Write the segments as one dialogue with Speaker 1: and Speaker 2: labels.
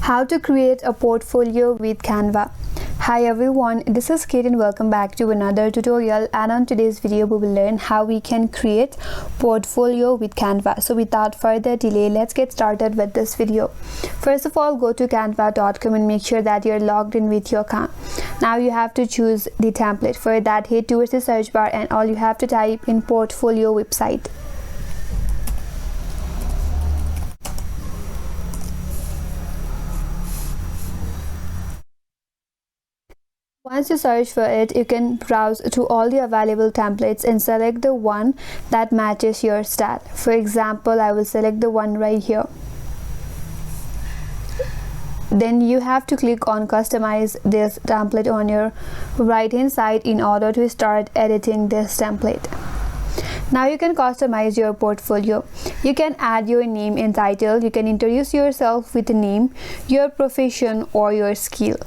Speaker 1: How to create a portfolio with Canva. Hi everyone, this is Kate and welcome back to another tutorial, and on today's video we will learn how we can create portfolio with Canva. So without further delay, let's get started with this video. First of all, go to canva.com and make sure that you're logged in with your account. Now you have to choose the template. For that, head towards the search bar and all you have to type in portfolio website. Once you search for it, you can browse to all the available templates and select the one that matches your style. For example, I will select the one right here. Then you have to click on customize this template on your right hand side in order to start editing this template. Now you can customize your portfolio. You can add your name and title. You can introduce yourself with a name, your profession or your skill.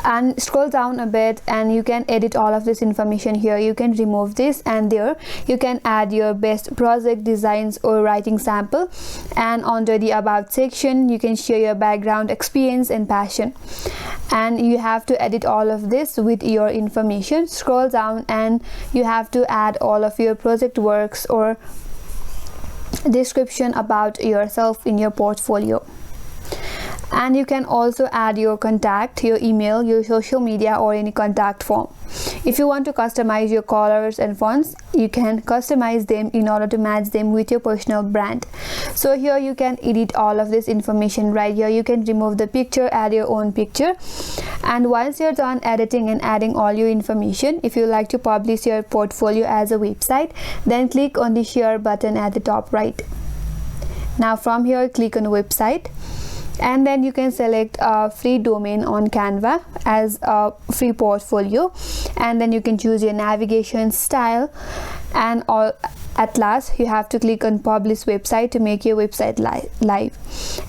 Speaker 1: And scroll down a bit and you can edit all of this information here. You can remove this, and there you can add your best project designs or writing sample, and under the about section you can share your background, experience and passion, and you have to edit all of this with your information. Scroll down and you have to add all of your project works or description about yourself in your portfolio. And you can also add your contact, your email, your social media or any contact form. If you want to customize your colors and fonts, you can customize them in order to match them with your personal brand. So here you can edit all of this information right here. You can remove the picture, add your own picture, and once you're done editing and adding all your information, if you like to publish your portfolio as a website, then click on the share button at the top right. Now from here, click on website, and then you can select a free domain on Canva as a free portfolio, and then you can choose your navigation style, and all at last you have to click on publish website to make your website live,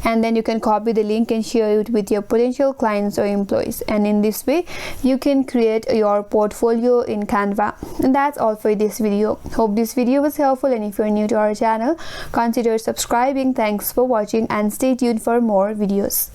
Speaker 1: and then you can copy the link and share it with your potential clients or employees, and in this way you can create your portfolio in Canva. And that's all for this video. Hope this video was helpful, and if you're new to our channel, consider subscribing. Thanks for watching and stay tuned for more videos.